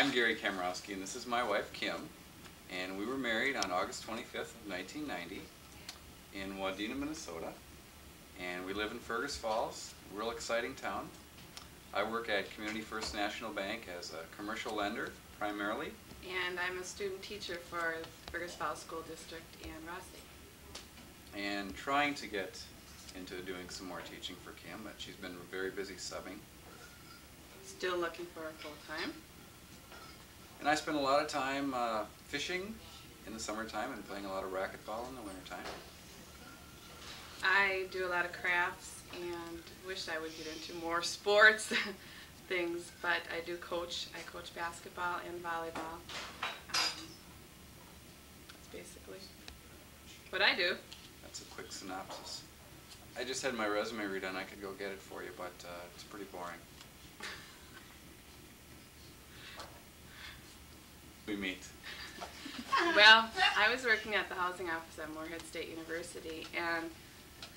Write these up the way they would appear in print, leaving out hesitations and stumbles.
I'm Gary Kamrowski, and this is my wife, Kim, and we were married on August 25th of 1990 in Wadena, Minnesota, and we live in Fergus Falls, a real exciting town. I work at Community First National Bank as a commercial lender, primarily. And I'm a student teacher for Fergus Falls School District in Rossley. And trying to get into doing some more teaching for Kim, but she's been very busy subbing. Still looking for a full-time. And I spend a lot of time fishing in the summertime and playing a lot of racquetball in the wintertime. I do a lot of crafts and wish I would get into more sports things, but I do coach. I coach basketball and volleyball. That's basically what I do. That's a quick synopsis. I just had my resume redone. I could go get it for you, but it's pretty boring. We meet. Well, I was working at the housing office at Moorhead State University, and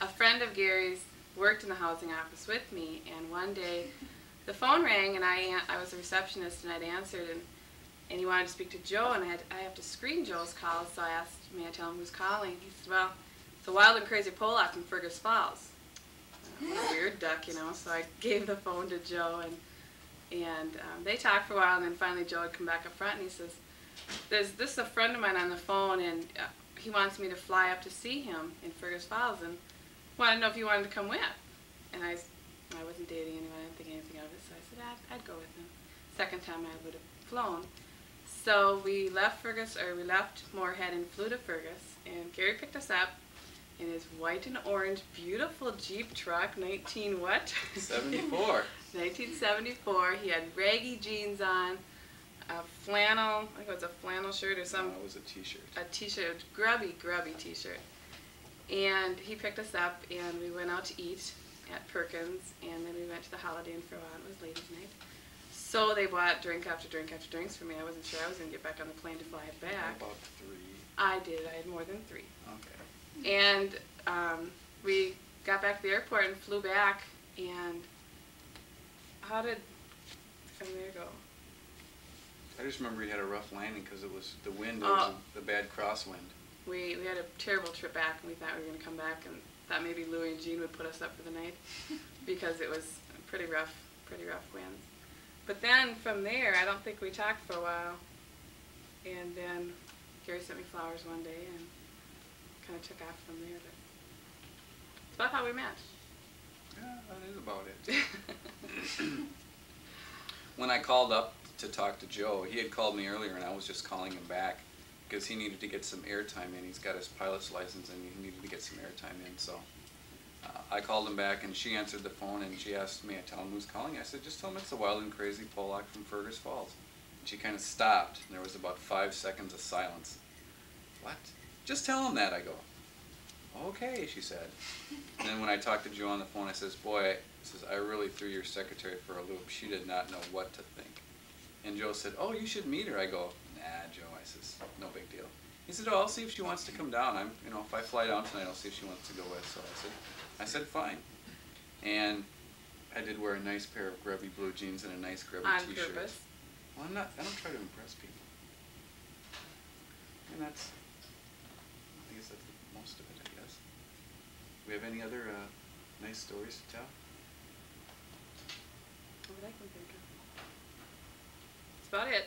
a friend of Gary's worked in the housing office with me, and one day the phone rang, and I was a receptionist, and I'd answered, and he wanted to speak to Joe, and I have to screen Joe's call, so I asked, may I tell him who's calling? He said, well, it's a wild and crazy Pollock from Fergus Falls. What a weird duck, you know, so I gave the phone to Joe, and they talked for a while, and then finally Joe had come back up front, and he says, this is a friend of mine on the phone, and he wants me to fly up to see him in Fergus Falls, and wanted to know if you wanted to come with. And I wasn't dating anyone, I didn't think anything of it, so I said I'd go with him. Second time I would have flown. So we left Moorhead and flew to Fergus, and Gary picked us up in his white and orange beautiful Jeep truck, 74. 1974. He had raggy jeans on, a flannel, I think it was a flannel shirt or something. No, it was a t-shirt. A t-shirt, grubby t-shirt. And he picked us up, and we went out to eat at Perkins, and then we went to the Holiday Inn for a while. It was ladies' night. So they bought drink after drink after drinks for me. I wasn't sure I was going to get back on the plane to fly it back. About 3. I did. I had more than 3. Okay. And we got back to the airport and flew back, and how did from there go? I just remember we had a rough landing because it was the wind, was the bad crosswind. We had a terrible trip back, and we thought we were going to come back, and thought maybe Louie and Jean would put us up for the night because it was pretty rough winds. But then from there, I don't think we talked for a while, and then Gary sent me flowers one day and kind of took off from there. But it's about how we met. Yeah, that is about it. When I called up to talk to Joe, he had called me earlier, and I was just calling him back because he needed to get some airtime in. He's got his pilot's license, and he needed to get some airtime in. So I called him back, and she answered the phone, and she asked me, I tell him who's calling. I said, just tell him it's a wild and crazy Pollock from Fergus Falls. And she kind of stopped, and there was about 5 seconds of silence. What? Just tell him that, I go. Okay, she said. And then when I talked to Joe on the phone, I says, boy, I really threw your secretary for a loop. She did not know what to think. And Joe said, oh, you should meet her. I go, nah, Joe, I says, no big deal. He said, oh, I'll see if she wants to come down. If I fly down tonight, I'll see if she wants to go with. So I said, fine. And I did wear a nice pair of grubby blue jeans and a nice grubby t-shirt. On purpose? Well, I don't try to impress people. And I guess that's most of it, I guess. Do we have any other nice stories to tell? Not that I can think of. That's about it.